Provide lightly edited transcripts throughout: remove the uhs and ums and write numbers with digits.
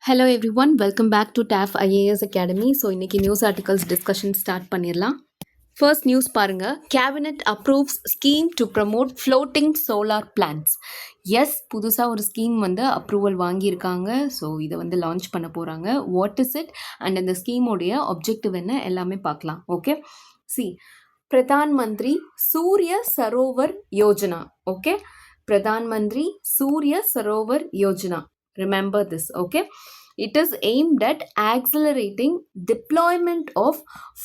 Hello everyone, welcome back to TAF IAS Academy. So இன்னைக்கு news articles discussion start பண்ணிடலாம். First news பாருங்க. Cabinet approves scheme to promote floating solar plans. Yes, புதுசாக ஒரு scheme வந்து approval வாங்கியிருக்காங்க. So இதை வந்து லான்ச் பண்ண போகிறாங்க. வாட் இஸ் இட் அண்ட் இந்த ஸ்கீமோடைய ஆப்ஜெக்டிவ் என்ன எல்லாமே பார்க்கலாம். ஓகே, சி பிரதான் மந்திரி சூரிய சரோவர் யோஜனா. ஓகே, பிரதான் மந்திரி சூரிய Sarovar Yojana. Remember this, okay? It is aimed at accelerating deployment of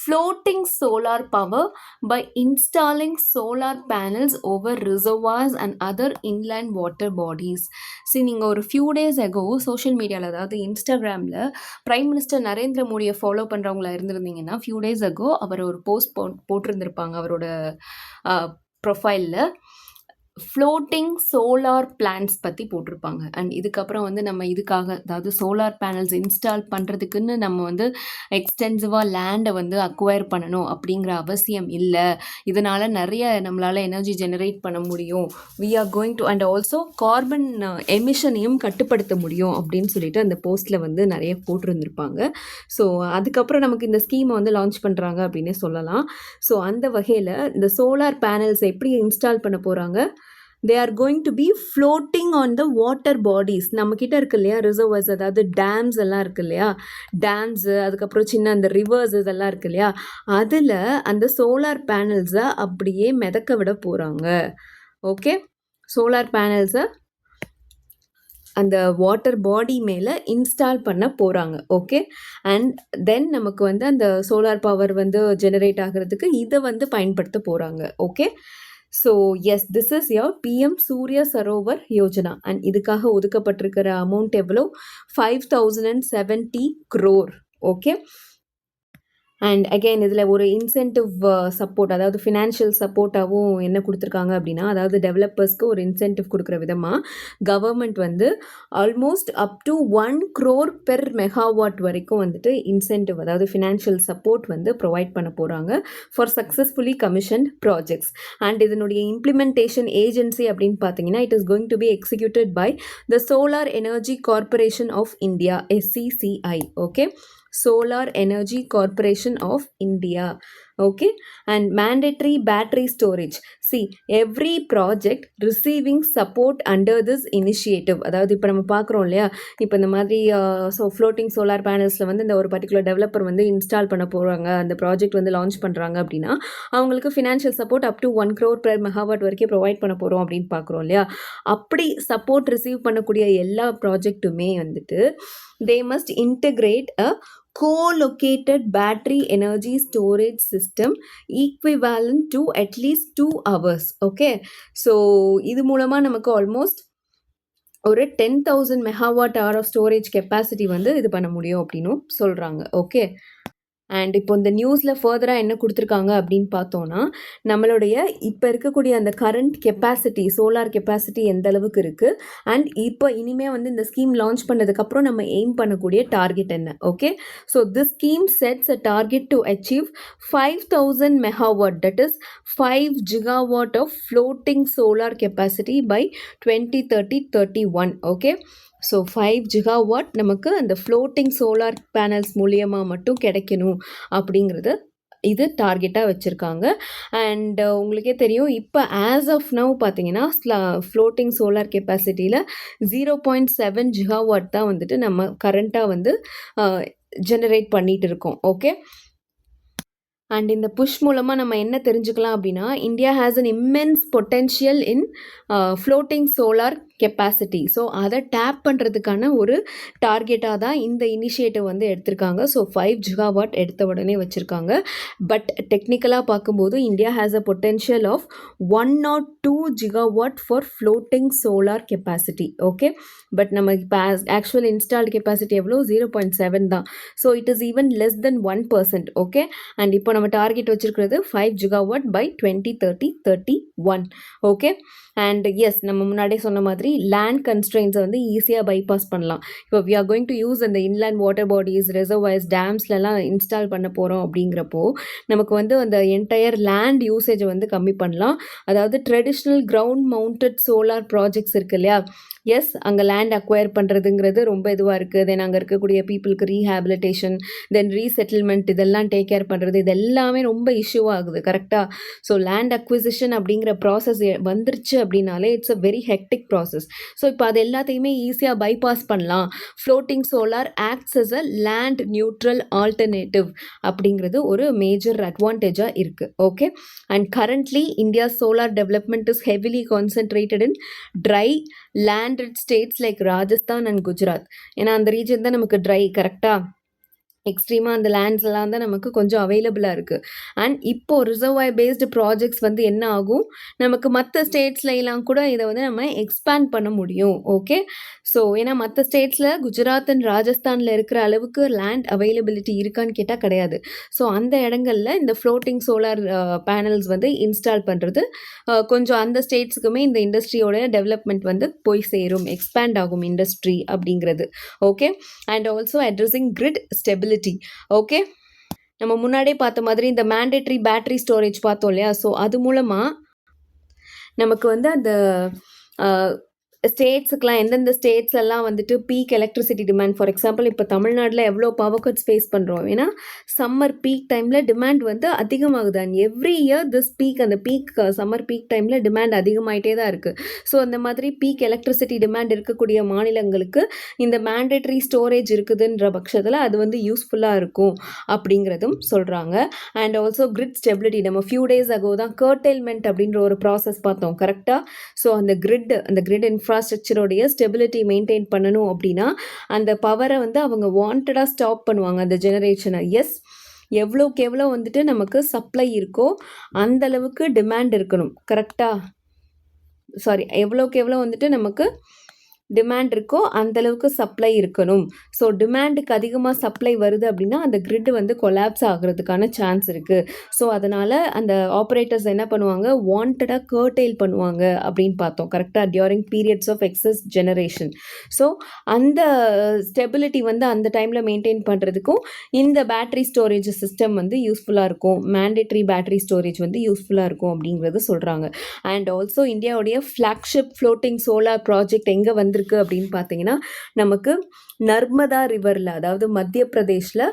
floating solar power by installing solar panels over reservoirs and other inland water bodies. See, நீங்கள் ஒரு few days ago social media அதாவது இன்ஸ்டாகிராமில் prime minister Narendra மோடியை follow பண்ணுறவங்களா இருந்திருந்தீங்கன்னா few days ago அவர் ஒரு post போட்டிருந்திருப்பாங்க அவரோட ப்ரொஃபைலில் floating solar plans பற்றி போட்டிருப்பாங்க. And இதுக்கப்புறம் வந்து நம்ம இதுக்காக அதாவது சோலார் பேனல்ஸ் இன்ஸ்டால் பண்ணுறதுக்குன்னு நம்ம வந்து எக்ஸ்டென்சிவாக லேண்டை வந்து அக்வயர் பண்ணணும் அப்படிங்கிற அவசியம் இல்லை. இதனால் நிறைய நம்மளால் எனர்ஜி ஜெனரேட் பண்ண முடியும். We are going to and also carbon எமிஷனையும் கட்டுப்படுத்த முடியும் அப்படின்னு சொல்லிட்டு அந்த போஸ்ட்டில் வந்து நிறைய போட்டிருந்துருப்பாங்க. ஸோ அதுக்கப்புறம் நமக்கு இந்த ஸ்கீமை வந்து லான்ச் பண்ணுறாங்க அப்படின்னே சொல்லலாம். ஸோ அந்த வகையில் இந்த சோலார் பேனல்ஸ் எப்படி இன்ஸ்டால் பண்ண போகிறாங்க? they are going to be floating on the water bodies. நம்மக்கிட்ட இருக்கு இல்லையா ரிசர்வர்ஸ், அதாவது டேம்ஸ் எல்லாம் இருக்கு இல்லையா, டேம்ஸு, அதுக்கப்புறம் சின்ன அந்த ரிவர்ஸ் இதெல்லாம் இருக்கு இல்லையா, அதில் அந்த சோலார் பேனல்ஸை அப்படியே மிதக்க விட போகிறாங்க. ஓகே, சோலார் பேனல்ஸை அந்த வாட்டர் பாடி மேலே இன்ஸ்டால் பண்ண போகிறாங்க. ஓகே, அண்ட் தென் நமக்கு வந்து அந்த சோலார் பவர் வந்து ஜெனரேட் ஆகிறதுக்கு இதை வந்து பயன்படுத்த போகிறாங்க. Okay, so yes, this is your PM Surya Sarovar Yojana. And இதுக்காக ஒதுக்கப்பட்டிருக்கிற அமௌண்ட் எவ்வளோ? 5070 crore. ஓகே, அண்ட் அகெயின் இதில் ஒரு இன்சென்டிவ் சப்போர்ட், அதாவது ஃபினான்ஷியல் சப்போர்ட்டாகவும் என்ன கொடுத்துருக்காங்க அப்படின்னா, அதாவது டெவலப்பர்ஸ்க்கு ஒரு இன்சென்டிவ் கொடுக்குற விதமாக கவர்மெண்ட் வந்து almost up to 1 crore per megawatt வரைக்கும் வந்துட்டு இன்சென்டிவ், அதாவது ஃபினான்ஷியல் சப்போர்ட் வந்து ப்ரொவைட் பண்ண போகிறாங்க for successfully commissioned projects. And இதனுடைய இம்ப்ளிமெண்டேஷன் ஏஜென்சி அப்படின்னு பார்த்தீங்கன்னா, it is going to be executed by the solar energy corporation of India, SCCI. Okay, Solar Energy Corporation of India. Okay, and mandatory battery storage. See, every project receiving support under this initiative, அதாவது இப்போ நம்ம பார்க்குறோம் இல்லையா, இப்போ இந்த மாதிரி floating solar பேனல்ஸில் வந்து இந்த ஒரு பர்டிகுலர் டெவலப்பர் வந்து இன்ஸ்டால் பண்ண போகிறாங்க, அந்த ப்ராஜெக்ட் வந்து லான்ச் பண்ணுறாங்க அப்படின்னா அவங்களுக்கு financial support up to 1 crore per megawatt வரைக்கும் ப்ரொவைட் பண்ண போகிறோம் அப்படின்னு பார்க்குறோம் இல்லையா. அப்படி சப்போர்ட் ரிசீவ் பண்ணக்கூடிய எல்லா ப்ராஜெக்ட்டுமே வந்துட்டு they must integrate a co-located battery energy storage system equivalent to at least 2 hours. Okay, so இது மூலமாக நமக்கு ஆல்மோஸ்ட் ஒரு 10,000 megawatt hour of storage capacity வந்து இது பண்ண முடியும் அப்படின்னும் சொல்கிறாங்க. ஓகே, அண்ட் இப்போ இந்த நியூஸில் ஃபர்தராக என்ன கொடுத்துருக்காங்க அப்படின்னு பார்த்தோன்னா, நம்மளுடைய இப்போ இருக்கக்கூடிய அந்த கரண்ட் கெப்பாசிட்டி, சோலார் கெப்பாசிட்டி எந்த அளவுக்கு இருக்குது, அண்ட் இப்போ இனிமேல் வந்து இந்த ஸ்கீம் லான்ச் பண்ணதுக்கப்புறம் நம்ம எய்ம் பண்ணக்கூடிய டார்கெட் என்ன. Okay, so this scheme sets a target to achieve 5000 megawatt, that is 5 gigawatt of floating solar capacity by 2030-31. Okay, so 5 gigawatt நமக்கு அந்த ஃப்ளோட்டிங் சோலார் பேனல்ஸ் மூலியமாக மட்டும் கிடைக்கணும் அப்படிங்கிறது இது டார்கெட்டாக வச்சுருக்காங்க. அண்ட் உங்களுக்கே தெரியும், இப்போ ஆஸ் ஆஃப் நவ் பார்த்தீங்கன்னா ஃப்ளோட்டிங் சோலார் கெப்பாசிட்டியில் 0.7 gigawatt தான் வந்துட்டு நம்ம கரண்ட்டாக வந்து ஜெனரேட் பண்ணிகிட்டு இருக்கோம். ஓகே, அண்ட் இந்த புஷ் மூலமாக நம்ம என்ன தெரிஞ்சுக்கலாம் அப்படின்னா, India has an immense potential in floating solar capacity. So அதை டேப் பண்ணுறதுக்கான ஒரு டார்கெட்டாக தான் இந்த இனிஷியேட்டிவ் வந்து எடுத்திருக்காங்க. ஸோ 5 gigawatt எடுத்த உடனே வச்சுருக்காங்க. பட் டெக்னிக்கலாக பார்க்கும்போது India has a potential of 102 gigawatt for floating solar capacity. Okay, but நம்ம இப்போ ஆக்சுவல் இன்ஸ்டால்டு கெப்பாசிட்டி எவ்வளோ? 0.7 தான். So it is even less than 1%. Okay, and இப்போ நம்ம டார்கெட் வச்சுருக்கிறது 5 gigawatt by 2030-31. Okay, and yes, நம்ம முன்னாடியே சொன்ன மாதிரி லேண்ட் கன்ஸ்ட்ரெயின்ஸை வந்து ஈஸியாக பைபாஸ் பண்ணலாம். இப்போ we are going to use அந்த இன்லேண்ட் வாட்டர் பாடிஸ், ரிசர்வாயர்ஸ், டேம்ஸ்லலாம் இன்ஸ்டால் பண்ண போகிறோம் அப்படிங்கிறப்போ நமக்கு வந்து அந்த என்டையர் லேண்ட் யூசேஜை வந்து கம்மி பண்ணலாம். அதாவது traditional ground mounted solar projects இருக்கு இல்லையா, எஸ், அங்கே லேண்ட் அக்வயர் பண்ணுறதுங்கிறது ரொம்ப இதுவாக இருக்குது. தென் அங்கே இருக்கக்கூடிய பீப்புளுக்கு ரீஹேபிலிட்டேஷன், தென் ரீசெட்டில்மெண்ட் இதெல்லாம் டேக் கேர் பண்ணுறது, இது எல்லாமே ரொம்ப இஷ்யூ ஆகுது. கரெக்டாக? ஸோ லேண்ட் அக்விசிஷன் அப்படிங்கிற ப்ராசஸ் வந்துருச்சு அப்படின்னாலே it's a very hectic process. So இப்போ அது எல்லாத்தையுமே ஈஸியாக பைபாஸ் பண்ணலாம். Floating solar acts as a land neutral alternative அப்படிங்கிறது ஒரு மேஜர் அட்வான்டேஜாக இருக்குது. Okay, and currently India solar development is heavily concentrated in try landed states like Rajasthan and Gujarat. ஏன்னா அந்த ரீஜன் தான் நமக்கு ட்ரை. கரெக்டாக? எக்ஸ்ட்ரீமாக அந்த லேண்ட்ஸ்லாம் தான் நமக்கு கொஞ்சம் அவைலபிளாக இருக்குது. அண்ட் இப்போது ரிசர்வாயர் பேஸ்டு ப்ராஜெக்ட்ஸ் வந்து என்ன ஆகும், நமக்கு மற்ற ஸ்டேட்ஸ்லாம் கூட இதை வந்து நம்ம எக்ஸ்பேண்ட் பண்ண முடியும். ஓகே, ஸோ ஏன்னா மற்ற ஸ்டேட்ஸில் குஜராத் அண்ட் ராஜஸ்தானில் இருக்கிற அளவுக்கு லேண்ட் அவைலபிலிட்டி இருக்கான்னு கேட்டால் கிடையாது. ஸோ அந்த இடங்களில் இந்த ஃப்ளோட்டிங் சோலார் பேனல்ஸ் வந்து இன்ஸ்டால் பண்ணுறது கொஞ்சம் அந்த ஸ்டேட்ஸுக்குமே இந்த இண்டஸ்ட்ரியோட டெவலப்மெண்ட் வந்து போய் சேரும், எக்ஸ்பேண்ட் ஆகும் இண்டஸ்ட்ரி அப்படிங்கிறது. Okay, and also addressing grid stability. Okay, நம்ம முன்னாடியே பார்த்த மாதிரி இந்த மேண்டேட்ரி பேட்டரி ஸ்டோரேஜ் பார்த்தோம் இல்லையா? ஸோ அது மூலமாக நமக்கு வந்து அந்த ஸ்டேட்ஸுக்கெலாம் எந்தெந்த ஸ்டேட்ஸ் எல்லாம் வந்துட்டு peak electricity demand, for example இப்போ தமிழ்நாட்டில் எவ்வளோ பவர் கட்ஸ் ஃபேஸ் பண்ணுறோம். ஏன்னா சம்மர் பீக் டைமில் டிமாண்ட் வந்து அதிகமாகுது. And every year this peak, அந்த பீக் சம்மர் பீக் டைமில் டிமாண்ட் அதிகமாகிட்டே தான் இருக்குது. ஸோ அந்த மாதிரி பீக் எலக்ட்ரிசிட்டி டிமாண்ட் இருக்கக்கூடிய மாநிலங்களுக்கு இந்த மேண்டேட்ரி ஸ்டோரேஜ் இருக்குதுன்ற பட்சத்தில் அது வந்து யூஸ்ஃபுல்லாக இருக்கும் அப்படிங்கிறதும் சொல்கிறாங்க. அண்ட் ஆல்சோ கிரிட் ஸ்டெபிலிட்டி, நம்ம ஃபியூ டேஸ் அகோ தான் கர்டெயில்மெண்ட் அப்படின்ற ஒரு ப்ராசஸ் பார்த்தோம். கரெக்டாக? ஸோ அந்த கிரிட் இன்ஃப்ராஸ்ட்ரக்சரோடைய ஸ்டெபிலிட்டி மெயின்டைன் பண்ணணும் அப்படின்னா அந்த பவரை வந்து அவங்க வாண்டடாக ஸ்டாப் பண்ணுவாங்க, அந்த ஜெனரேஷனை. எஸ், எவ்வளோக்கு எவ்வளோ வந்துட்டு நமக்கு சப்ளை இருக்கோ அந்த அளவுக்கு டிமாண்ட் இருக்கணும். கரெக்டாக? சாரி, எவ்வளோக்கு எவ்வளோ வந்துட்டு நமக்கு டிமாண்ட் இருக்கோ அந்தளவுக்கு சப்ளை இருக்கணும். ஸோ டிமாண்டுக்கு அதிகமாக சப்ளை வருது அப்படின்னா அந்த கிரிட் வந்து கொலாப்ஸ் ஆகிறதுக்கான சான்ஸ் இருக்குது. ஸோ அதனால் அந்த ஆப்ரேட்டர்ஸ் என்ன பண்ணுவாங்க, வாண்டடாக கர்டெயில் பண்ணுவாங்க அப்படின்னு பார்த்தோம். கரெக்டாக? During periods of excess generation. So அந்த ஸ்டெபிலிட்டி வந்து அந்த டைமில் மெயின்டைன் பண்ணுறதுக்கும் இந்த பேட்டரி ஸ்டோரேஜ் சிஸ்டம் வந்து யூஸ்ஃபுல்லாக இருக்கும். மேண்டேட்ரி பேட்டரி ஸ்டோரேஜ் வந்து யூஸ்ஃபுல்லாக இருக்கும் அப்படிங்கிறது சொல்கிறாங்க. அண்ட் ஆல்சோ இந்தியாவுடைய ஃப்ளாக்ஷிப் ஃப்ளோட்டிங் சோலார் ப்ராஜெக்ட் எங்கே வந்து அப்படின்னு பார்த்தீங்கன்னா நமக்கு நர்மதா ரிவரில், அதாவது மத்திய பிரதேஷில்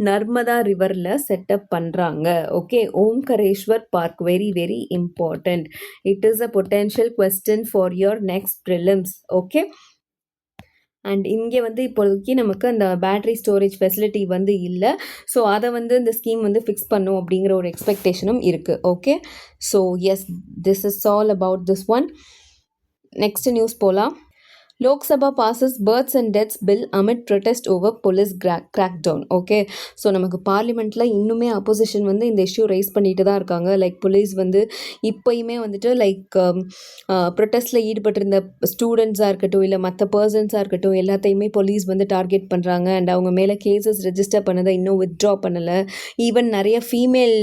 நர்மதா ரிவரில் செட்டப் பண்ணுறாங்க. Okay, Omkareshwar park, very very important. It is a potential question for your next prelims. Okay, and இங்கே வந்து இப்போதைக்கு நமக்கு அந்த பேட்டரி ஸ்டோரேஜ் ஃபெசிலிட்டி வந்து இல்லை. ஸோ அதை வந்து இந்த ஸ்கீம் வந்து ஃபிக்ஸ் பண்ணும் அப்படிங்கிற ஒரு எக்ஸ்பெக்டேஷனும் இருக்குது. Okay, so yes, this is all about this one. Next news போகலாம். Lok Sabha passes births and deaths bill amid protest over police crackdown. Okay, so நமக்கு பார்லிமெண்ட்டில் இன்னுமே அப்போசிஷன் வந்து இந்த இஷ்யூ ரைஸ் பண்ணிட்டு தான் இருக்காங்க. லைக் போலீஸ் வந்து இப்போயுமே வந்துட்டு லைக் ப்ரொட்டஸ்ட்டில் ஈடுபட்டிருந்த ஸ்டூடெண்ட்ஸாக இருக்கட்டும் இல்லை மற்ற பர்சன்ஸாக இருக்கட்டும் எல்லாத்தையுமே போலீஸ் வந்து டார்கெட் பண்ணுறாங்க. அண்ட் அவங்க மேலே கேசஸ் ரெஜிஸ்டர் பண்ணதை இன்னும் வித்ட்ரா பண்ணலை. ஈவன் நிறைய ஃபீமேல்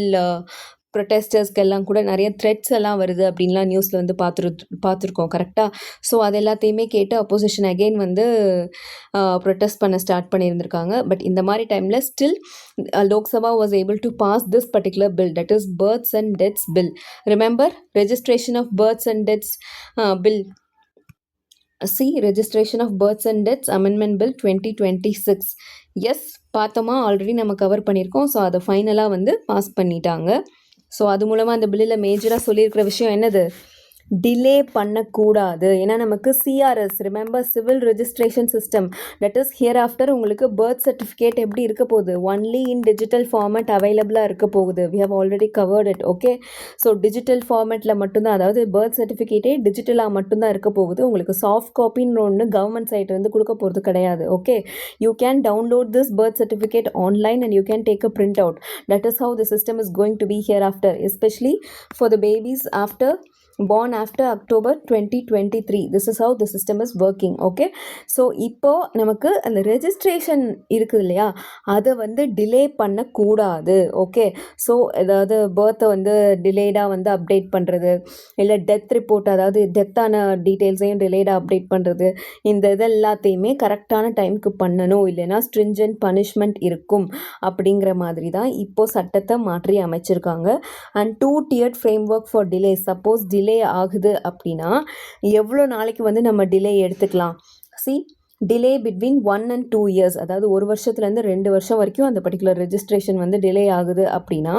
ப்ரொட்டஸ்டர்ஸ்க்கு எல்லாம் கூட நிறைய த்ரெட்ஸ் எல்லாம் வருது அப்படின்லாம் நியூஸில் வந்து பார்த்துருக்கோம். கரெக்டாக? ஸோ அது எல்லாத்தையுமே கேட்டு அப்போசிஷன் அகெயின் வந்து ப்ரொட்டஸ்ட் பண்ண ஸ்டார்ட் பண்ணியிருந்திருக்காங்க. பட் இந்த மாதிரி டைமில் still Lok Sabha was able to pass this particular bill, that is births and deaths bill. Remember, registration of births and deaths bill. Registration of births and deaths amendment bill 2026. Yes, பார்த்தோமா, already நம்ம cover பண்ணியிருக்கோம். ஸோ அதை ஃபைனலாக வந்து pass பண்ணிட்டாங்க. So அது மூலமாக அந்த பில்லில் மேஜராக சொல்லியிருக்கிற விஷயம் என்னது, டிலே பண்ணக்கூடாது. ஏன்னா நமக்கு CRS, remember, civil registration system, that is here after உங்களுக்கு பர்த் சர்டிஃபிகேட் எப்படி இருக்க போகுது, ஒன்லி இன் டிஜிட்டல் ஃபார்மேட் அவைலபிளாக இருக்க போகுது. We have already covered it. Okay, so digital ஃபார்மேட்டில் மட்டும்தான், அதாவது பர்த் சர்டிஃபிகேட்டே டிஜிட்டலாக மட்டும்தான் இருக்க போகுது. உங்களுக்கு சாஃப்ட் காப்பின்னு ஒன்று கவர்மெண்ட் சைட்லேருந்து கொடுக்க போகிறது கிடையாது. Okay, you can download this birth certificate online and you can take a printout. That is how the system is going to be hereafter, especially for the babies born after October 2023. This is how the system is working. Okay, so இப்போது நமக்கு அந்த registration இருக்குது இல்லையா, அதை வந்து delay பண்ணக்கூடாது. Okay, so ஏதாவது பர்த்தை வந்து டிலேடாக வந்து அப்டேட் பண்ணுறது, இல்லை டெத் ரிப்போர்ட், அதாவது டெத்தான டீட்டெயில்ஸையும் டிலேடாக அப்டேட் பண்ணுறது, இந்த இது எல்லாத்தையுமே கரெக்டான டைமுக்கு பண்ணணும், இல்லைன்னா ஸ்ட்ரிஞ்சன்ட் பனிஷ்மெண்ட் இருக்கும் அப்படிங்கிற மாதிரி தான் இப்போது சட்டத்தை மாற்றி அமைச்சிருக்காங்க. And 2 tiered framework for delay. Suppose delay delay ஆகுது அப்படின்னா எவ்வளோ நாளைக்கு வந்து நம்ம டிலே எடுத்துக்கலாம்? டிலே பிட்வீன் 1 and 2 years, அதாவது 1 வருஷத்துலேருந்து 2 வருஷம் வரைக்கும் அந்த பர்டிகுலர் ரெஜிஸ்ட்ரேஷன் வந்து டிலே ஆகுது அப்படின்னா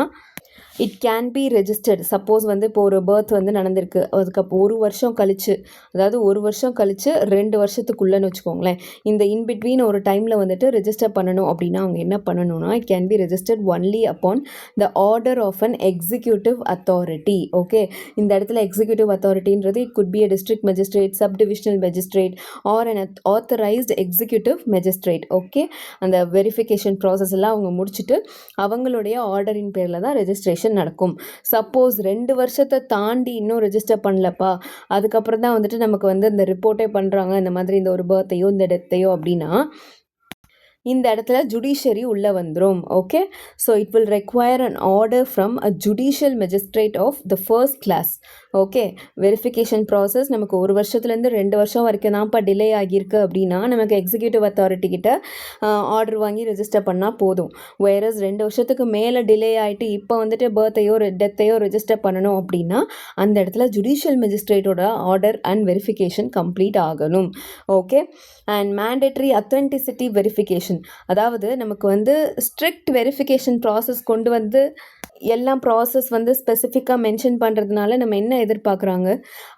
it can be registered. Suppose வந்து இப்போ ஒரு பர்த் வந்து நடந்திருக்கு, அதுக்கப்புறம் 1 வருஷம் கழிச்சு, அதாவது 1 வருஷம் கழிச்சு 2 வருஷத்துக்குள்ளேன்னு வச்சுக்கோங்களேன், இந்த இன்பிட்வீன் ஒரு டைமில் வந்துட்டு ரெஜிஸ்டர் பண்ணணும் அப்படின்னா அவங்க என்ன பண்ணணும்னா it can be registered only upon the order of an executive authority. Okay, இந்த இடத்துல எக்ஸிக்யூட்டிவ் அத்தாரிட்டின்றது it could be a district magistrate, sub divisional magistrate or an authorised executive magistrate. Okay, அந்த வெரிஃபிகேஷன் ப்ராசஸ் எல்லாம் அவங்க முடிச்சுட்டு அவங்களுடைய ஆர்டரின் பேரில் தான் ரெஜிஸ்ட்ரேஷன் நடக்கும். சப்போஸ் 2 வருஷத்தை தாண்டி இன்னும் ரெஜிஸ்டர் பண்ணலப்பா, அதுக்கப்புறம் தான் வந்துட்டு நமக்கு வந்து இந்த ரிப்போர்ட்டே பண்ணுறாங்க இந்த மாதிரி இந்த ஒரு பர்த்தையோ இந்த டெத்தையோ அப்படின்னா இந்த இடத்துல ஜுடிஷியரி உள்ளே வந்துடும். Okay, so it will require an order from a judicial magistrate of the first class. Okay, verification process நமக்கு 1 வருஷத்துலேருந்து 2 வருஷம் வரைக்கும் தான்ப்பா டிலே ஆகியிருக்கு அப்படின்னா நமக்கு எக்ஸிக்யூட்டிவ் அத்தாரிட்டி கிட்ட ஆர்டர் வாங்கி ரெஜிஸ்டர் பண்ணால் போதும். வேறஸ் 2 வருஷத்துக்கு மேலே டிலே ஆகிட்டு இப்போ வந்துட்டு பர்த்தையோ டெத்தையோ ரெஜிஸ்டர் பண்ணணும் அப்படின்னா அந்த இடத்துல ஜுடிஷியல் மெஜிஸ்ட்ரேட்டோட ஆர்டர் அண்ட் வெரிஃபிகேஷன் கம்ப்ளீட் ஆகணும். Okay, and mandatory authenticity verification, அதாவது நமக்கு வந்து ஸ்ட்ரிக்ட் வெரிஃபிகேஷன் ப்ராசஸ் கொண்டு வந்து எல்லாம் ப்ராசஸ் வந்து ஸ்பெசிஃபிக்காக மென்ஷன் பண்ணுறதுனால நம்ம என்ன எதிர்பார்க்குறாங்க?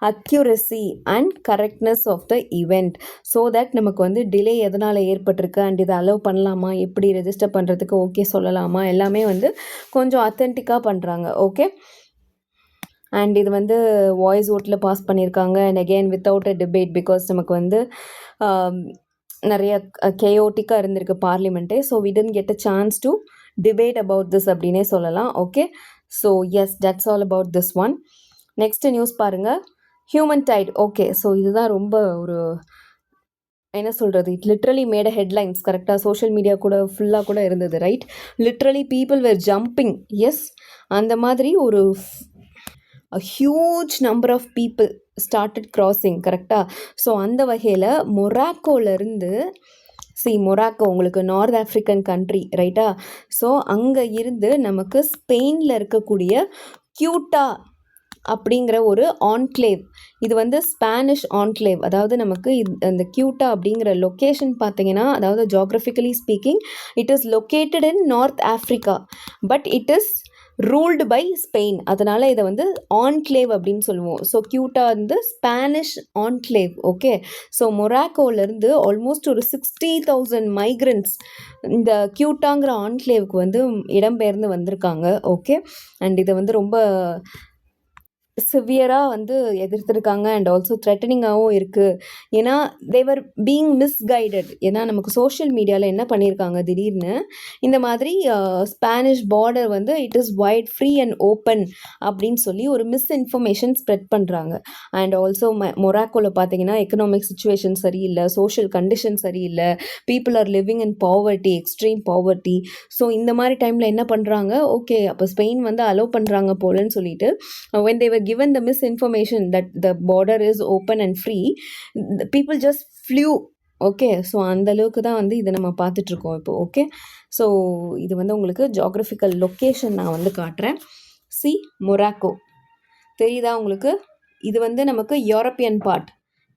Accuracy and correctness of the event. So that நமக்கு வந்து டிலே எதனால் ஏற்பட்டிருக்கு அண்ட் இதை அலோவ் பண்ணலாமா, எப்படி ரெஜிஸ்டர் பண்ணுறதுக்கு ஓகே சொல்லலாமா, எல்லாமே வந்து கொஞ்சம் அத்தென்டிக்காக பண்ணுறாங்க. ஓகே, அண்ட் இது வந்து வாய்ஸ் ஓட்டில் பாஸ் பண்ணியிருக்காங்க and again without a debate, because நமக்கு வந்து நிறைய கேயோட்டிக்காக இருந்திருக்கு பார்லிமெண்ட்டே. So we didn't get a chance to debate about this அப்படின்னே சொல்லலாம். Okay, so yes, that's all about this one. Next news பாருங்கள், ஹியூமன் டைட். ஓகே, ஸோ இதுதான் ரொம்ப ஒரு என்ன சொல்கிறது, it literally made a headlines. கரெக்டாக சோஷியல் மீடியா கூட ஃபுல்லாக கூட இருந்தது, right? Literally people were jumping. Yes, அந்த மாதிரி ஒரு a huge number of people started crossing. கரெக்டாக. ஸோ அந்த வகையில் மொராக்கோலேருந்து மொராக்கோ உங்களுக்கு நார்த் ஆஃப்ரிக்கன் கண்ட்ரி, ரைட்டா? ஸோ அங்கே இருந்து நமக்கு ஸ்பெயினில் இருக்கக்கூடிய கியூட்டா அப்படிங்கிற ஒரு ஆன்க்ளேவ், இது வந்து ஸ்பானிஷ் ஆன்க்ளேவ். அதாவது நமக்கு அந்த கியூட்டா அப்படிங்கிற லொக்கேஷன் பார்த்தீங்கன்னா, அதாவது geographically speaking it is located in North Africa, but it is ruled by Spain. அதனால் இதை வந்து ஆன்க்ளேவ் அப்படின்னு சொல்லுவோம். ஸோ கியூட்டா வந்து ஸ்பானிஷ் ஆன்க்ளேவ். ஓகே, ஸோ மொராக்கோலேருந்து ஆல்மோஸ்ட் ஒரு 60,000 மைக்ரண்ட்ஸ் இந்த கியூட்டாங்கிற ஆன்க்ளேவுக்கு வந்து இடம்பெயர்ந்து வந்திருக்காங்க. ஓகே, அண்ட் இதை வந்து ரொம்ப சிவியராக வந்து எதிர்த்திருக்காங்க அண்ட் ஆல்சோ த்ரெட்டனிங்காகவும் இருக்குது. ஏன்னா தேவர் பீயிங் மிஸ்கைடட். ஏன்னா நமக்கு சோஷியல் மீடியாவில் என்ன பண்ணியிருக்காங்க, திடீர்னு இந்த மாதிரி ஸ்பானிஷ் பார்டர் வந்து it is white free and open அப்படின்னு சொல்லி ஒரு மிஸ்இன்ஃபர்மேஷன் ஸ்ப்ரெட் பண்ணுறாங்க. அண்ட் ஆல்சோ மொராக்கோவில் பார்த்தீங்கன்னா எக்கனாமிக் சுச்சுவேஷன் சரியில்லை, சோஷியல் கண்டிஷன் சரியில்லை, people are living in poverty, extreme poverty. So இந்த மாதிரி டைமில் என்ன பண்ணுறாங்க, ஓகே அப்போ ஸ்பெயின் வந்து அலோவ் பண்ணுறாங்க போலன்னு சொல்லிட்டு when they were given the misinformation that the border is open and free, the people just flew. Okay, so அந்த அளவுக்கு தான் வந்து இதை நம்ம பார்த்துட்ருக்கோம் இப்போ. ஓகே, ஸோ இது வந்து உங்களுக்கு ஜியோகிராஃபிக்கல் லொக்கேஷன் நான் வந்து காட்டுறேன். மொராக்கோ தெரியுதா உங்களுக்கு? இது வந்து நமக்கு யூரோப்பியன் பார்ட்.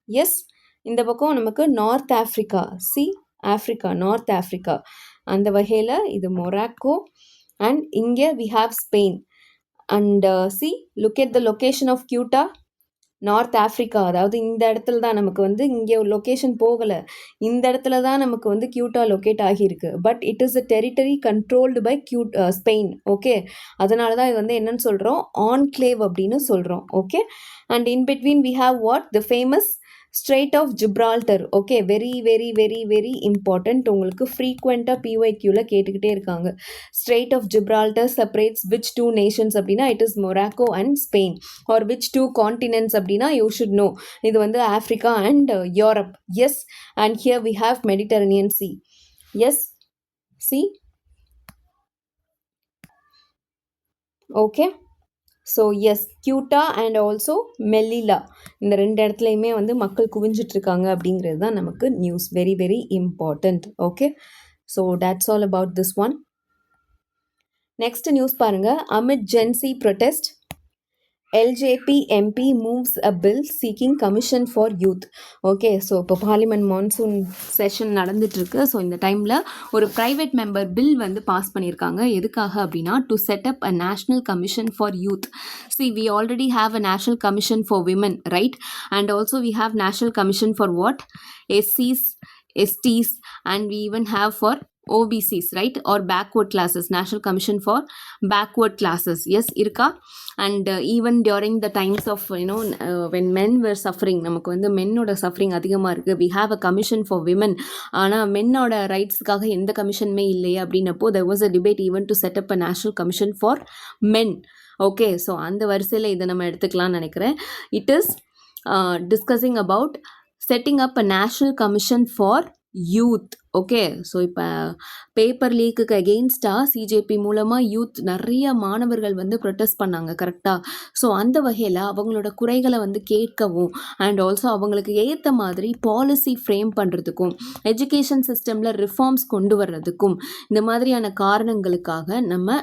எஸ், இந்த பக்கம் நமக்கு north Africa. Africa, north Africa. அந்த வகையில் இது மொராக்கோ அண்ட் இங்கே we have Spain. And look at the location of Ceuta, north Africa. அதாவது இந்த இடத்துல தான் நமக்கு வந்து இங்கே ஒரு லொக்கேஷன் போகலை, இந்த இடத்துல தான் நமக்கு வந்து கியூட்டா லொக்கேட் ஆகியிருக்கு. But it is a territory controlled by Spain. Okay, அதனால தான் இது வந்து என்னன்னு சொல்கிறோம், ஆன்க்ளேவ் அப்படின்னு சொல்கிறோம். Okay, and in between we have what, the famous Strait of Gibraltar. Okay, very very very very important. உங்களுக்கு ஃப்ரீக்வெண்ட்டாக பிஒய்க்யூவில் கேட்டுக்கிட்டே இருக்காங்க. Strait of Gibraltar separates which 2 nations அப்படின்னா it is Morocco and Spain. Or which 2 continents அப்படின்னா you should know, இது வந்து Africa and Europe. Yes, and here we have Mediterranean sea. Yes, okay, so yes, Ceuta and also Melilla, இந்த 2 இடத்துலையுமே வந்து மக்கள் குவிஞ்சிட்ருக்காங்க அப்படிங்கிறது தான் நமக்கு news. Very very important. Okay, so that's all about this one. Next news பாருங்கள், amid Gen Z protest LJP MP moves a bill seeking commission for youth. Okay, so இப்போ பார்லிமெண்ட் மான்சூன் செஷன் நடந்துட்டுருக்கு. ஸோ இந்த டைமில் ஒரு private member bill வந்து pass பண்ணியிருக்காங்க. எதுக்காக அப்படின்னா to set up a national commission for youth. See we already have a national commission for women, right? And also we have national commission for what? SCs, STs, and we even have for OBCs, right? Or backward classes, National Commission for Backward Classes. Yes, irka. And even during the times of, when men were suffering, நமக்கு வந்து மென்னோட suffering அதிகமாக இருக்குது. We have a commission for women. ஆனால் மென்னோட ரைட்ஸுக்காக எந்த கமிஷனுமே இல்லையே அப்படின்னப்போ there was a debate even to set up a national commission for men. Okay, so அந்த வரிசையில் இதை நம்ம எடுத்துக்கலாம்னு நினைக்கிறேன். It is discussing about setting up a national commission for youth. Okay, so இப்போ paper லீக்குக்கு அகெயின்ஸ்டாக CJP மூலமாக யூத் நிறைய மாணவர்கள் வந்து ப்ரொட்டஸ்ட் பண்ணாங்க, கரெக்டாக? ஸோ அந்த வகையில் அவங்களோட குறைகளை வந்து கேட்கவும் அண்ட் ஆல்சோ அவங்களுக்கு ஏற்ற மாதிரி பாலிசி ஃப்ரேம் பண்ணுறதுக்கும் எஜுகேஷன் சிஸ்டமில் ரிஃபார்ம்ஸ் கொண்டு வர்றதுக்கும் இந்த மாதிரியான காரணங்களுக்காக நம்ம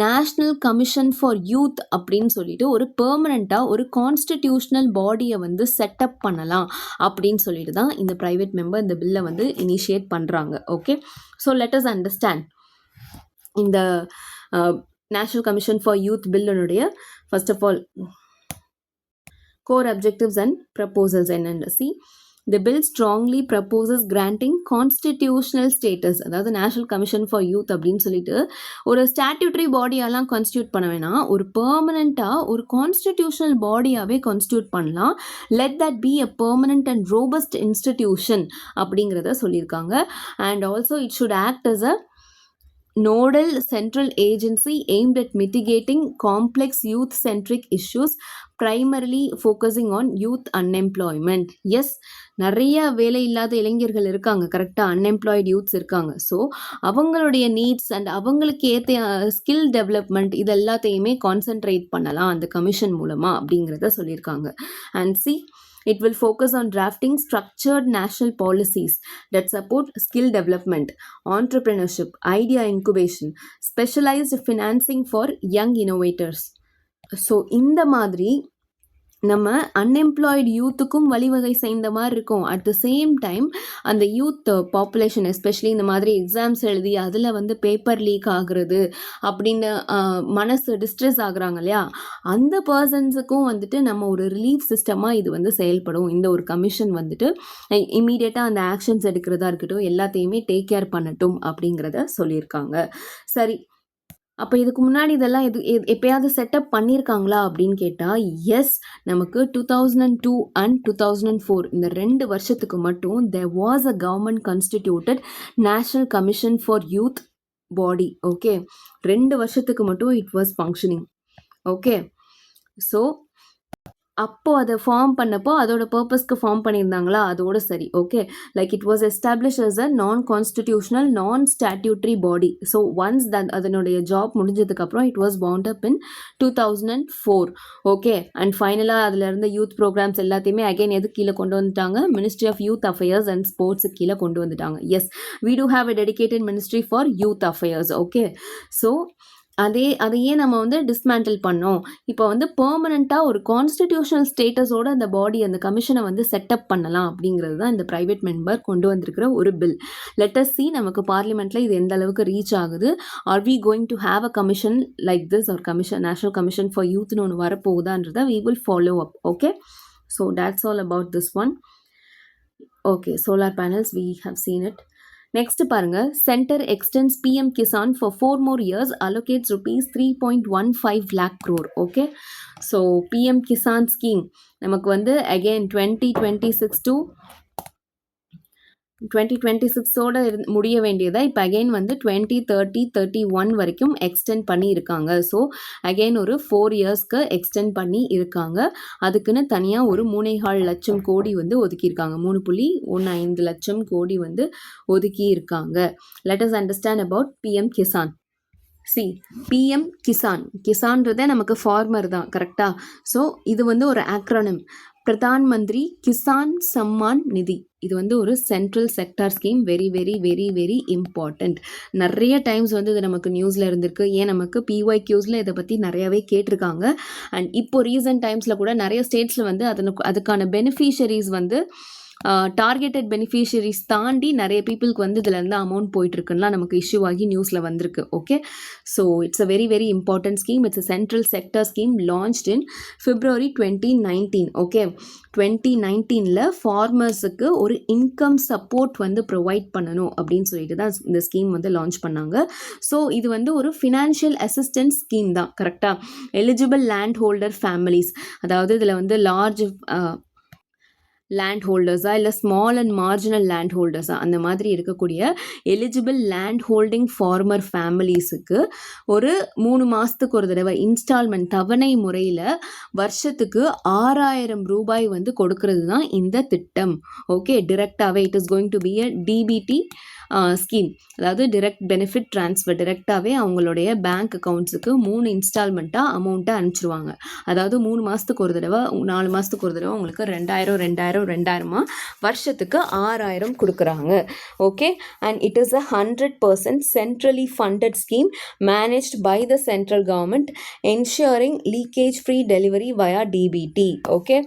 நேஷ்னல் கமிஷன் ஃபார் யூத் அப்படின்னு சொல்லிட்டு ஒரு பெர்மனண்ட்டாக ஒரு கான்ஸ்டிடியூஷனல் பாடியை வந்து செட்டப் பண்ணலாம் அப்படின்னு சொல்லிட்டு தான் இந்த ப்ரைவேட் மெம்பர் இந்த பில்லை வந்து இனிஷியேட் பண்ணுறாங்க. Okay, so let us understand in the National Commission for Youth bill unuடைய first of all core objectives and proposals and see the bill strongly proposes granting constitutional status, அதாவது national commission for youth அப்படின்னு சொல்லிட்டு ஒரு statutory பாடியெல்லாம் constitute பண்ண வேணாம், ஒரு பெர்மனண்ட்டாக ஒரு constitutional பாடியாகவே கான்ஸ்டியூட் பண்ணலாம். Let that be a permanent and robust institution அப்படிங்கிறத சொல்லியிருக்காங்க. And also it should act as a nodal central agency aimed at mitigating complex youth-centric issues, primarily focusing on youth unemployment. Yes, நிறைய வேலை இல்லாத இளைஞர்கள் இருக்காங்க, கரெக்டாக? Unemployed youths இருக்காங்க. So அவங்களுடைய நீட்ஸ் அண்ட் அவங்களுக்கு ஏற்ற ஸ்கில் டெவலப்மெண்ட் இது எல்லாத்தையுமே கான்சென்ட்ரேட் பண்ணலாம் அந்த கமிஷன் மூலமாக அப்படிங்கிறத சொல்லியிருக்காங்க. And C it will focus on drafting structured national policies that support skill development, entrepreneurship, idea incubation, specialized financing for young innovators. So இந்த மாதிரி நம்ம அன்எம்ப்ளாய்டு யூத்துக்கும் வழிவகை செய்த மாதிரி இருக்கும். அட் த சேம் டைம் அந்த யூத் பாப்புலேஷன் எஸ்பெஷலி இந்த மாதிரி எக்ஸாம்ஸ் எழுதி அதில் வந்து பேப்பர் லீக் ஆகுறது அப்படின்னு மனசு டிஸ்ட்ரெஸ் ஆகுறாங்க இல்லையா, அந்த பர்சன்ஸுக்கும் வந்துட்டு நம்ம ஒரு ரிலீஃப் சிஸ்டமாக இது வந்து செயல்படும். இந்த ஒரு கமிஷன் வந்துட்டு இம்மீடியட்டாக அந்த ஆக்ஷன்ஸ் எடுக்கிறதா இருக்கட்டும் எல்லாத்தையுமே டேக் கேர் பண்ணட்டும் அப்படிங்கிறத சொல்லியிருக்காங்க. சரி, அப்போ இதுக்கு முன்னாடி இதெல்லாம் எப்பயாவது செட்டப் பண்ணியிருக்காங்களா அப்படின்னு கேட்டால் எஸ், நமக்கு 2002 அண்ட் 2004 இந்த 2 வருஷத்துக்கு மட்டும் there was a government constituted national commission for youth body. Okay, 2 வருஷத்துக்கு மட்டும் it was functioning. Okay, so அப்போது அதை ஃபார்ம் பண்ணப்போ அதோட பர்பஸ்க்கு ஃபார்ம் பண்ணியிருந்தாங்களா, அதோட சரி. Okay, like it was establish as a non constitutional non statutory body. So once அதனுடைய ஜாப் முடிஞ்சதுக்கப்புறம் it was bound up in 2004. Okay, and ஃபைனலாக அதில் இருந்த யூத் ப்ரோக்ராம்ஸ் எல்லாத்தையுமே அகைன் எது கீழே கொண்டு வந்துட்டாங்க? Ministry of youth affairs and ஸ்போர்ட்ஸுக்கு கீழே கொண்டு வந்துட்டாங்க. Yes, we do have a dedicated ministry for youth affairs. Okay, so அதையே நம்ம வந்து டிஸ்மேண்டில் பண்ணோம். இப்போ வந்து பெர்மனண்ட்டாக ஒரு கான்ஸ்டிடியூஷனல் ஸ்டேட்டஸோட அந்த பாடி அந்த கமிஷனை வந்து செட்டப் பண்ணலாம் அப்படிங்கிறது தான் இந்த ப்ரைவேட் மெம்பர் கொண்டு வந்திருக்கிற ஒரு பில். லெட் அஸ் see நமக்கு பார்லிமெண்ட்டில் இது எந்த அளவுக்கு ரீச் ஆகுது. Are we going to have a commission like this ஒரு கமிஷன் நேஷனல் கமிஷன் ஃபார் யூத்னு ஒன்று வரப்போகுதான்றதை we will follow up. Okay, so that's all about this one. Okay, solar panels we have seen it. Next பாருங்க, centre extends PM Kisan for 4 more years, allocates rupees 3.15 lakh crore. Okay, so PM Kisan scheme நமக்கு வந்து again 2026 to 2026ஓட முடிய வேண்டியதை இப்போ again வந்து 2030-31 வரைக்கும் extend பண்ணி இருக்காங்க. ஸோ அகெயின் ஒரு 4 இயர்ஸ்க்கு எக்ஸ்டெண்ட் பண்ணி இருக்காங்க. அதுக்குன்னு தனியாக ஒரு 3.4 லட்சம் கோடி வந்து ஒதுக்கியிருக்காங்க. 3.15 லட்சம் கோடி வந்து ஒதுக்கி இருக்காங்க. Let us understand about PM Kisan. PM கிசான்றதே நமக்கு ஃபார்மர் தான், கரெக்டாக? ஸோ இது வந்து ஒரு ஆக்ரோனிம். பிரதான் மந்திரி கிசான் சம்மான் நிதி. இது வந்து ஒரு central sector scheme. Very very very very important. நிறைய டைம்ஸ் வந்து இது நமக்கு நியூஸில் இருந்திருக்கு. ஏன் நமக்கு PYQஸில் இதை பற்றி நிறையாவே கேட்டிருக்காங்க. அண்ட் இப்போ ரீசன்ட் டைம்ஸில் கூட நிறைய ஸ்டேட்ஸில் வந்து அதுக்கான பெனிஃபிஷரிஸ் வந்து டார்கெட்டட் பெனிஃபிஷரிஸ் தாண்டி நிறைய பீப்புளுக்கு வந்து இதுலேருந்து அமௌண்ட் போயிட்டுருக்குன்னா நமக்கு இஷ்யூ ஆகி நியூஸில் வந்திருக்கு. Okay, so it's a very very important scheme. It's a central sector scheme launched in February 2019. Okay, 2019 ஃபார்மர்ஸுக்கு ஒரு இன்கம் சப்போர்ட் வந்து ப்ரொவைட் பண்ணணும் அப்படின்னு சொல்லிட்டு தான் இந்த ஸ்கீம் வந்து லான்ச் பண்ணாங்க. ஸோ இது வந்து ஒரு ஃபினான்ஷியல் அசிஸ்டன்ஸ் ஸ்கீம் தான். கரெக்டாக எலிஜிபிள் லேண்ட் ஹோல்டர் ஃபேமிலிஸ், அதாவது இதில் வந்து லார்ஜ் லேண்ட் ஹோல்டர்ஸா இல்லை ஸ்மால் அண்ட் மார்ஜினல் லேண்ட் ஹோல்டர்ஸா அந்த மாதிரி இருக்கக்கூடிய எலிஜிபிள் லேண்ட் ஹோல்டிங் ஃபார்மர் ஃபேமிலிஸுக்கு ஒரு 3 மாதத்துக்கு ஒரு தடவை இன்ஸ்டால்மெண்ட் தவணை முறையில் வருஷத்துக்கு 6,000 ரூபாய் வந்து கொடுக்கறது தான் இந்த திட்டம். ஓகே, டிரெக்டாகவே it is going to be a DBT scheme, அதாவது டிரெக்ட் பெனிஃபிட் ட்ரான்ஸ்ஃபர். டிரெக்டாகவே அவங்களுடைய பேங்க் அக்கௌண்ட்ஸுக்கு 3 இன்ஸ்டால்மெண்ட்டாக அமௌண்ட்டை அனுப்பிச்சிருவாங்க. அதாவது 3 மாதத்துக்கு ஒரு தடவை 4 மாதத்துக்கு ஒரு தடவை உங்களுக்கு 2,000 வருஷத்துக்கு 6,000 கொடுக்குறாங்க. Okay, and it is a 100% centrally funded scheme managed by the central government ensuring leakage free delivery via DBT. Okay,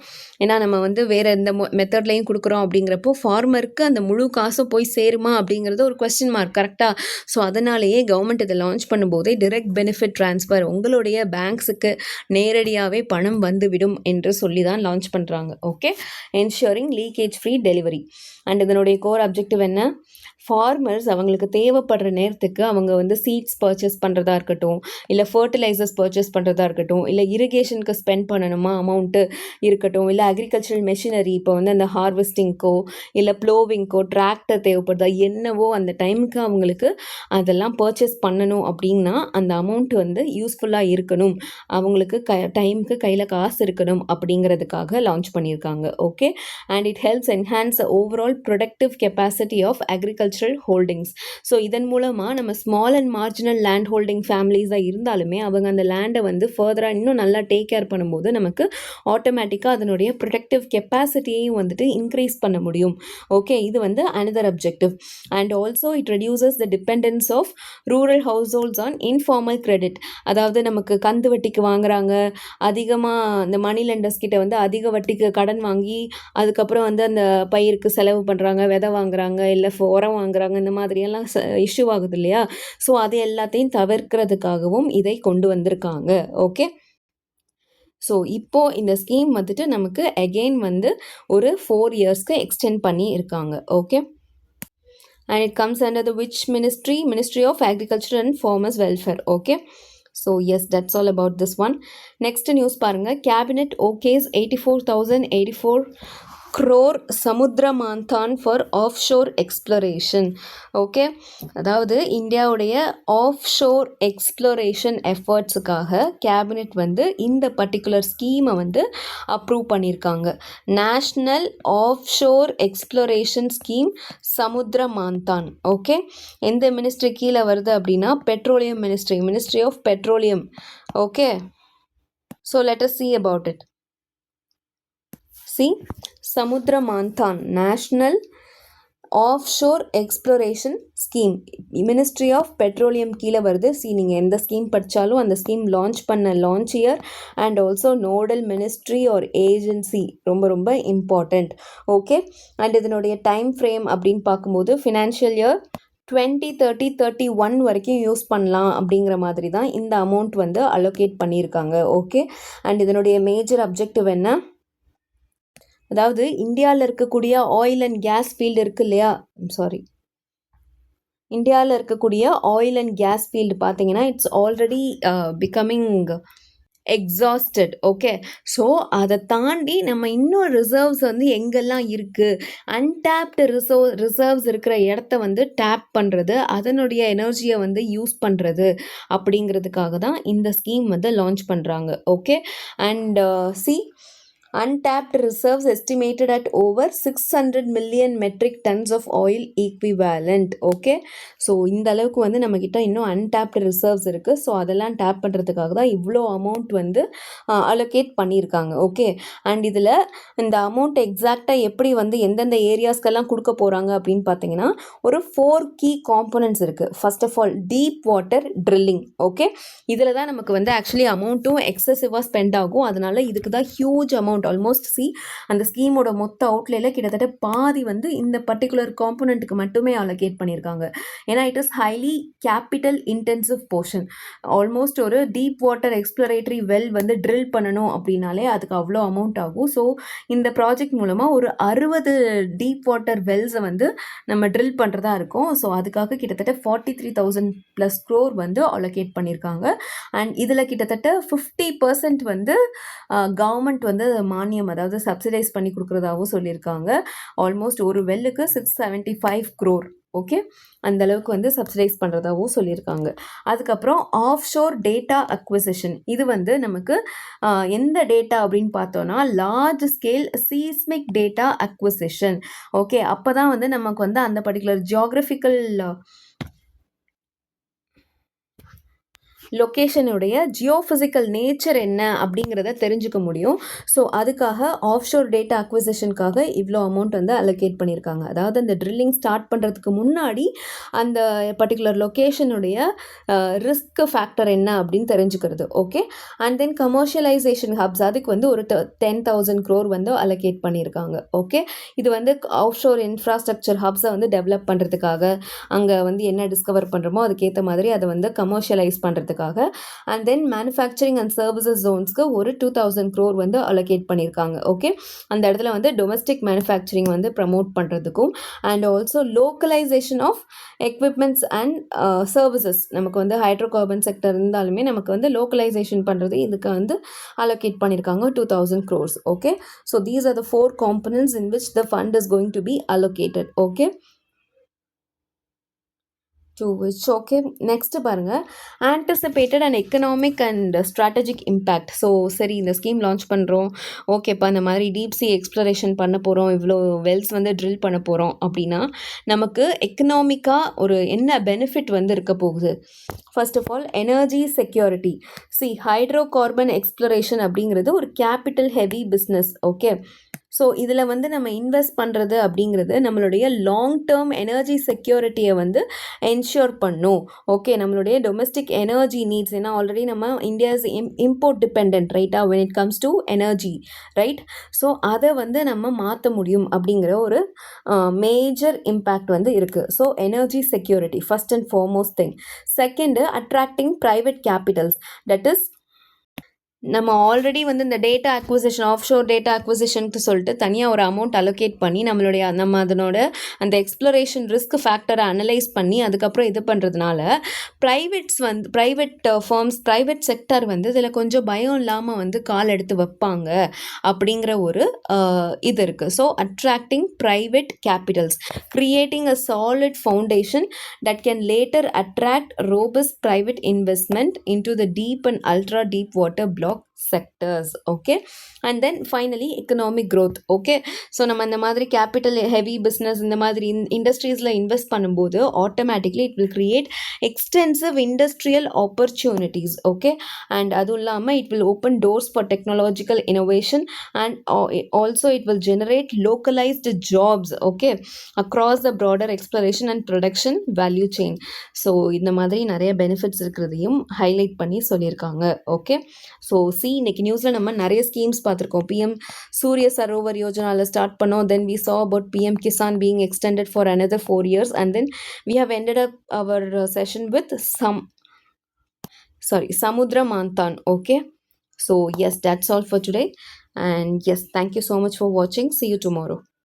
ஏன்னா நம்ம வந்து வேறு எந்த மெத்தட்லையும் கொடுக்குறோம் அப்படிங்கிறப்போ ஃபார்மருக்கு அந்த முழு காசும் போய் சேருமா அப்படிங்கிறது ஒரு கொஸ்டின் மார்க். கரெக்டாக? ஸோ அதனாலேயே கவர்மெண்ட் இதை லான்ச் பண்ணும்போதே டிரெக்ட் பெனிஃபிட் ட்ரான்ஸ்ஃபர், உங்களுடைய பேங்க்ஸுக்கு நேரடியாகவே பணம் வந்துவிடும் என்று சொல்லி தான் லான்ச் பண்ணுறாங்க. Okay, ensuring leakage free delivery. And இதனுடைய கோர் அப்ஜெக்டிவ் என்ன? ஃபார்மர்ஸ் அவங்களுக்கு தேவைப்படுற நேரத்துக்கு அவங்க வந்து சீட்ஸ் பர்ச்சேஸ் பண்ணுறதா இருக்கட்டும், இல்லை ஃபர்டிலைசர்ஸ் பர்ச்சேஸ் பண்ணுறதா இருக்கட்டும், இல்லை இரிகேஷனுக்கு ஸ்பெண்ட் பண்ணணுமா அமௌண்ட்டு இருக்கட்டும், இல்லை அக்ரிகல்ச்சரல் மெஷினரி இப்போ வந்து அந்த ஹார்வெஸ்டிங்க்கோ இல்லை ப்ளோவிங்க்கோ டிராக்டர் தேவைப்படுதா, என்னவோ அந்த டைமுக்கு அவங்களுக்கு அதெல்லாம் பர்ச்சேஸ் பண்ணணும் அப்படின்னா அந்த அமௌண்ட் வந்து யூஸ்ஃபுல்லாக இருக்கணும், அவங்களுக்கு டைமுக்கு கையில் காசு இருக்கணும் அப்படிங்கிறதுக்காக லான்ச் பண்ணியிருக்காங்க. Okay, and it helps enhance overall productive capacity of agricultural holdings. So இதன் மூலமாக நம்ம small and marginal land holding ஃபேமிலிஸாக இருந்தாலுமே அவங்க அந்த லேண்டை வந்து ஃபர்தராக இன்னும் நல்லா டேக் கேர் பண்ணும்போது நமக்கு ஆட்டோமேட்டிக்காக அதனுடைய ப்ரொடக்டிவ் கெப்பாசிட்டியையும் வந்துட்டு இன்க்ரீஸ் பண்ண முடியும். ஓகே, இது வந்து another objective. And also it reduces the dependence of rural households on informal credit. அதாவது நமக்கு கந்து வட்டிக்கு வாங்குறாங்க, அதிகமாக இந்த மணி லெண்டர்ஸ் கிட்ட வந்து அதிக வட்டிக்கு கடன் வாங்கி அதுக்கப்புறம் வந்து அந்த பயிருக்கு செலவு பண்ணுறாங்க, விதை வாங்குறாங்க, இல்லை உரம் வாங்குறாங்க, இந்த மாதிரியெல்லாம் இஷ்யூ ஆகுது இல்லையா? ஸோ அது எல்லாத்தையும் தவிர்க்கிறதுக்காகவும் இதை கொண்டு வந்திருக்காங்க. ஓகே, ஸோ இப்போது இந்த ஸ்கீம் வந்துட்டு நமக்கு அகெயின் வந்து ஒரு 4 இயர்ஸ்க்கு எக்ஸ்டெண்ட் பண்ணி இருக்காங்க. Okay, and it comes under the which ministry? Ministry of Agriculture and Farmers Welfare. Okay, so yes, that's all about this one. Next news பாருங்க, cabinet okays 84,084 crore Samudra Manthan for offshore exploration. Okay, அதாவது இந்தியாவுடைய offshore exploration எஃபர்ட்ஸுக்காக cabinet வந்து இந்த particular ஸ்கீமை வந்து approve பண்ணியிருக்காங்க. National offshore exploration scheme Samudra Manthan. Okay, எந்த மினிஸ்ட்ரி கீழே வருது அப்படின்னா petroleum ministry of petroleum. Okay, so let us see about it. See, Samudra Manthan national offshore exploration scheme ministry of petroleum கீழே வருது. நீங்கள் எந்த ஸ்கீம் படித்தாலும் அந்த ஸ்கீம் லான்ச் பண்ண launch year and also nodal ministry or agency ரொம்ப ரொம்ப இம்பார்ட்டண்ட். ஓகே, அண்ட் இதனுடைய டைம் ஃப்ரேம் அப்படின்னு பார்க்கும்போது ஃபினான்ஷியல் இயர் 2030-31 வரைக்கும் யூஸ் பண்ணலாம் அப்படிங்கிற மாதிரி தான் இந்த அமௌண்ட் வந்து அலோகேட் பண்ணியிருக்காங்க. ஓகே, அண்ட் இதனுடைய மேஜர் அப்ஜெக்டிவ் என்ன? அதாவது இந்தியாவில் இருக்கக்கூடிய ஆயில் அண்ட் கேஸ் ஃபீல்டு இருக்கு இல்லையா, இந்தியாவில் இருக்கக்கூடிய ஆயில் அண்ட் கேஸ் ஃபீல்டு பார்த்தீங்கன்னா it's already becoming exhausted. Okay, so அதை தாண்டி நம்ம இன்னும் ரிசர்வ்ஸ் வந்து எங்கெல்லாம் இருக்குது, அன்டேப்டு ரிசர்வ்ஸ் இருக்கிற இடத்த வந்து டேப் பண்ணுறது, அதனுடைய எனர்ஜியை வந்து யூஸ் பண்ணுறது அப்படிங்கிறதுக்காக தான் இந்த ஸ்கீம் வந்து லான்ச் பண்ணுறாங்க. Okay, and untapped reserves estimated at over 600 million metric tons of oil equivalent. Okay, so இந்த அளவுக்கு வந்து நம்மக்கிட்ட இன்னும் அன்டாப்டு ரிசர்வ்ஸ் இருக்குது. ஸோ அதெல்லாம் டேப் பண்ணுறதுக்காக தான் இவ்வளோ அமௌண்ட் வந்து அலோகேட் பண்ணியிருக்காங்க. ஓகே, அண்ட் இதில் இந்த அமௌண்ட் எக்ஸாக்டாக எப்படி வந்து எந்தெந்த ஏரியாஸ்க்கெல்லாம் கொடுக்க போகிறாங்க அப்படின்னு பார்த்தீங்கன்னா ஒரு 4 கீ காம்போனன்ட்ஸ் இருக்குது. First of all deep water drilling. Okay, இதில் தான் நமக்கு வந்து ஆக்சுவலி அமௌண்ட்டும் எக்ஸசிவாக ஸ்பெண்ட் ஆகும். அதனால் இதுக்கு தான் ஹியூஜ் அமௌண்ட் ஆல்மோஸ்ட் அந்த ஸ்கீமோட மொத்த அவுட்லேயில் கிட்டத்தட்ட பாதி வந்து இந்த பர்டிகுலர் காம்போனண்ட்டுக்கு மட்டுமே அலோகேட் பண்ணியிருக்காங்க. ஏன்னா it is highly capital intensive portion. Almost ஒரு டீப் வாட்டர் எக்ஸ்ப்ளரேட்டரி வெல் வந்து ட்ரில் பண்ணணும் அப்படின்னாலே அதுக்கு அவ்வளோ அமௌண்ட் ஆகும். ஸோ இந்த ப்ராஜெக்ட் மூலமாக ஒரு 60 டீப் வாட்டர் வெல்ஸை வந்து நம்ம ட்ரில் பண்ணுறதா இருக்கும். ஸோ அதுக்காக கிட்டத்தட்ட 43,000+ crore வந்து அலோகேட் பண்ணியிருக்காங்க. அண்ட் இதில் கிட்டத்தட்ட 50% வந்து கவர்மெண்ட் வந்து மானியம், அதாவது சப்சிடைஸ் பண்ணி கொடுக்குறதாகவும் சொல்லியிருக்காங்க. ஆல்மோஸ்ட் ஒரு வெல்லுக்கு 675 crore. ஓகே, அந்த அளவுக்கு வந்து சப்சிடைஸ் பண்ணுறதாகவும் சொல்லியிருக்காங்க. அதுக்கப்புறம் ஆஃப் ஷோர் டேட்டா அக்விசிஷன். இது வந்து நமக்கு எந்த டேட்டா அப்படின்னு பார்த்தோன்னா large scale seismic data acquisition. Okay, அப்போ தான் வந்து நமக்கு வந்து அந்த பர்டிகுலர் ஜியோகிராஃபிக்கல் லொக்கேஷனுடைய ஜியோஃபிசிக்கல் நேச்சர் என்ன அப்படிங்கிறத தெரிஞ்சுக்க முடியும். ஸோ அதுக்காக ஆஃப்ஷோர் டேட்டா அக்விசிஷனுக்காக இவ்வளோ அமௌண்ட் வந்து அலோகேட் பண்ணியிருக்காங்க. அதாவது அந்த ட்ரில்லிங் ஸ்டார்ட் பண்ணுறதுக்கு முன்னாடி அந்த பர்டிகுலர் லொக்கேஷனுடைய ரிஸ்க் ஃபேக்டர் என்ன அப்படின்னு தெரிஞ்சுக்கிறது. Okay, and then commercialisation hubs, அதுக்கு வந்து ஒரு 10,000 crore வந்து அலோகேட் பண்ணியிருக்காங்க. ஓகே, இது வந்து ஆஃப்ஷோர் இன்ஃப்ராஸ்ட்ரக்சர் ஹப்ஸை வந்து டெவலப் பண்ணுறதுக்காக, அங்கே வந்து என்ன டிஸ்கவர் பண்ணுறோமோ அதுக்கேற்ற மாதிரி அதை வந்து கமர்ஷியலைஸ் பண்ணுறதுக்காக. And then manufacturing and services ஜோன்ஸ்க்கு ஒரு 2,000 crore வந்து அலோகேட் பண்ணியிருக்காங்க. ஓகே, அந்த இடத்துல வந்து டொமஸ்டிக் மேனுஃபேக்சரிங் வந்து ப்ரமோட் பண்ணுறதுக்கும் and also localisation of equipments and services, நமக்கு வந்து ஹைட்ரோ கார்பன் செக்டர் இருந்தாலுமே நமக்கு வந்து லோக்கலைசேஷன் பண்ணுறது இதுக்கு வந்து அலோகேட் பண்ணியிருக்காங்க 2,000 crores. Okay, so these are the 4 components in which the fund is going to be allocated. Okay, to which, okay, next பாருங்க, anticipated and economic and strategic impact. So சரி, இந்த ஸ்கீம் லான்ச் பண்ணுறோம், ஓகேப்பா, இந்த மாதிரி deep C exploration பண்ண போகிறோம், இவ்வளோ வெல்ஸ் வந்து ட்ரில் பண்ண போகிறோம் அப்படின்னா நமக்கு எக்கனாமிக்காக ஒரு என்ன பெனிஃபிட் வந்து இருக்க போகுது. First of all energy security. Hydrocarbon exploration அப்படிங்கிறது ஒரு capital heavy business. Okay, so இதில் வந்து நம்ம இன்வெஸ்ட் பண்ணுறது அப்படிங்கிறது நம்மளுடைய லாங் டேர்ம் எனர்ஜி செக்யூரிட்டியை வந்து என்ஷூர் பண்ணும். ஓகே, நம்மளுடைய டொமஸ்டிக் எனர்ஜி நீட்ஸ், ஏன்னா ஆல்ரெடி நம்ம இந்தியாஸ் இம்போர்ட் டிபெண்ட் ரைட்டா when it comes to energy, right? So அதை வந்து நம்ம மாற்ற முடியும் அப்படிங்கிற ஒரு மேஜர் இம்பேக்ட் வந்து இருக்குது. So energy security first and foremost thing. Second, attracting private Capitals. That is நம்ம ஆல்ரெடி வந்து இந்த டேட்டா அக்விசிஷன், ஆஃப்ஷோர் டேட்டா அக்விசிஷனுக்கு சொல்லிட்டு தனியாக ஒரு அமௌண்ட் அலோகேட் பண்ணி நம்ம அதனோட அந்த எக்ஸ்ப்ளரேஷன் ரிஸ்க் ஃபேக்டரை அனலைஸ் பண்ணி அதுக்கப்புறம் இது பண்ணுறதுனால ப்ரைவேட் ஃபர்ம்ஸ், ப்ரைவேட் செக்டர் வந்து இதில் கொஞ்சம் பயம் இல்லாமல் வந்து கால் எடுத்து வைப்பாங்க அப்படிங்கிற ஒரு இது இருக்குது. So attracting private capitals, creating a solid foundation that can later attract robust private investment into the deep and ultra deep water block sectors. Okay, and then finally economic growth. Okay, so நம்ம இந்த மாதிரி capital heavy business இந்த மாதிரி இண்டஸ்ட்ரீஸில் invest பண்ணும்போது automatically it will create extensive industrial opportunities. Okay, and அதுவும் இல்லாமல் it will open doors for technological innovation and also it will generate localised jobs. Okay, across the broader exploration and production value chain. So இந்த மாதிரி நிறைய benefits இருக்கிறதையும் highlight பண்ணி சொல்லியிருக்காங்க. Okay, so இன்னைக்கு நியூஸில் நம்ம நிறைய ஸ்கீம்ஸ் பார்த்துருக்கோம். PM சூரிய சரோவர் யோஜனாவில் ஸ்டார்ட் பண்ணோம். தென் we saw about PM Kisan being extended for another 4 years and then we have ended up our session with Samudra Manthan. Okay, so yes, that's all for today, and yes, thank you so much for watching. See you tomorrow.